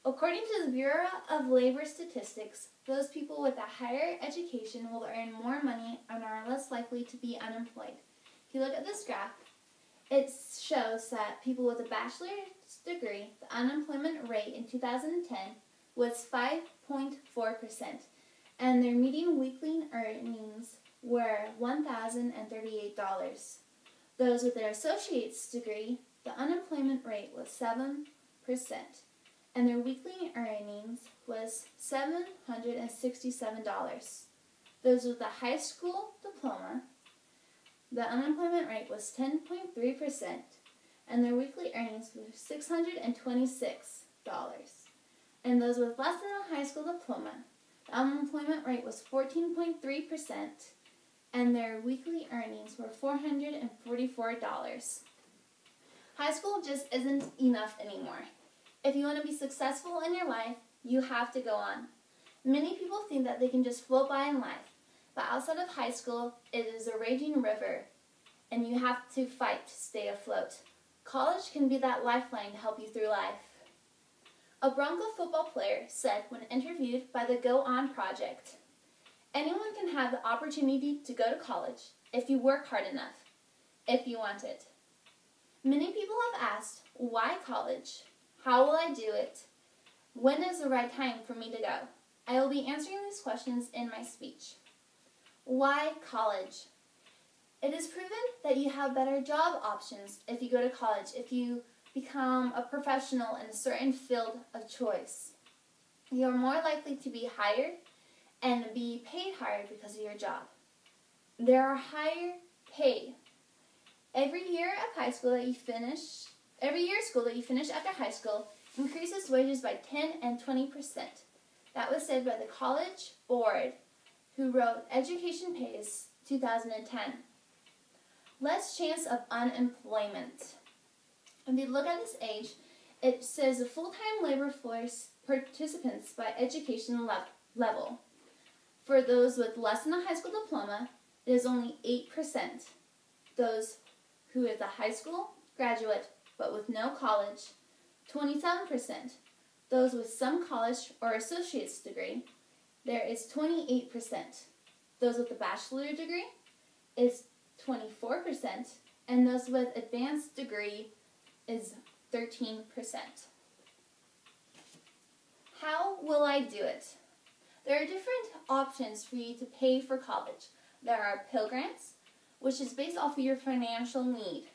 According to the Bureau of Labor Statistics, those people with a higher education will earn more money and are less likely to be unemployed. If you look at this graph, it shows that people with a bachelor's degree, the unemployment rate in 2010 was 5.4%, and their median weekly earnings were $1,038. Those with their associate's degree, the unemployment rate was 7%, and their weekly earnings was $767. Those with a high school diploma, the unemployment rate was 10.3%, and their weekly earnings were $626. And those with less than a high school diploma, the unemployment rate was 14.3%, and their weekly earnings were $444. High school just isn't enough anymore. If you want to be successful in your life, you have to go on. Many people think that they can just float by in life, but outside of high school, it is a raging river, and you have to fight to stay afloat. College can be that lifeline to help you through life. A Bronco football player said when interviewed by the Go On Project, "Anyone can have the opportunity to go to college if you work hard enough, if you want it." Many people have asked, why college? How will I do it? When is the right time for me to go? I will be answering these questions in my speech. Why college? It is proven that you have better job options if you go to college, if you become a professional in a certain field of choice. You are more likely to be hired and be paid higher because of your job. There are higher pay. Every year school that you finish after high school increases wages by 10 and 20%. That was said by the College Board, who wrote Education Pays 2010. Less chance of unemployment. If you look at this age, it says the full-time labor force participants by education level. For those with less than a high school diploma, it is only 8%. Those who is a high school graduate but with no college, 27%. Those with some college or associate's degree, there is 28%. Those with a bachelor's degree is 24%, and those with advanced degree is 13%. How will I do it? There are different options for you to pay for college. There are Pell Grants, which is based off of your financial need.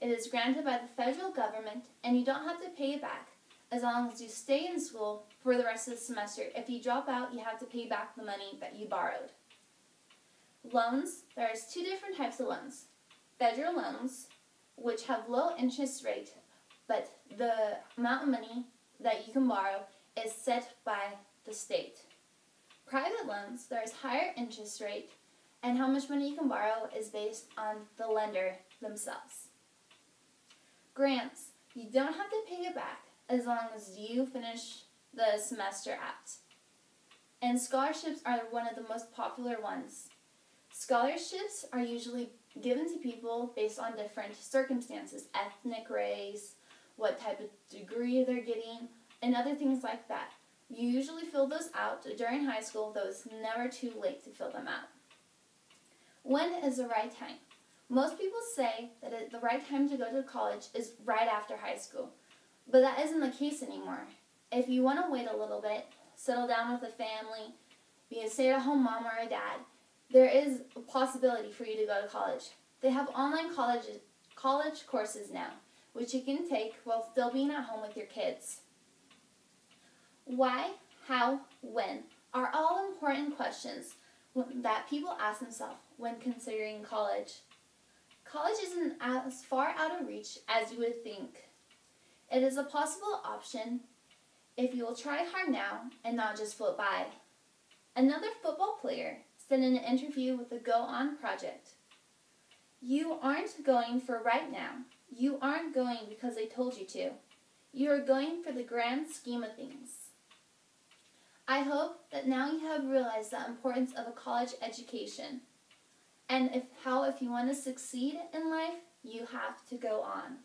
It is granted by the federal government, and you don't have to pay it back as long as you stay in school for the rest of the semester. If you drop out, you have to pay back the money that you borrowed. Loans, there's two different types of loans. Federal loans, which have low interest rate, but the amount of money that you can borrow is set by the state. Private loans, there's higher interest rate, and how much money you can borrow is based on the lender themselves. Grants, you don't have to pay it back as long as you finish the semester out. And scholarships are one of the most popular ones. Scholarships are usually given to people based on different circumstances, ethnic, race, what type of degree they're getting, and other things like that. You usually fill those out during high school, though it's never too late to fill them out. When is the right time? Most people say that the right time to go to college is right after high school, but that isn't the case anymore. If you want to wait a little bit, settle down with a family, be a stay-at-home mom or a dad, there is a possibility for you to go to college. They have online college courses now, which you can take while still being at home with your kids. Why, how, when are all important questions that people ask themselves when considering college. College isn't as far out of reach as you would think. It is a possible option if you will try hard now and not just float by. Another football player said in an interview with the Go On Project, "You aren't going for right now. You aren't going because they told you to. You are going for the grand scheme of things." I hope that now you have realized the importance of a college education and if you want to succeed in life, you have to go on.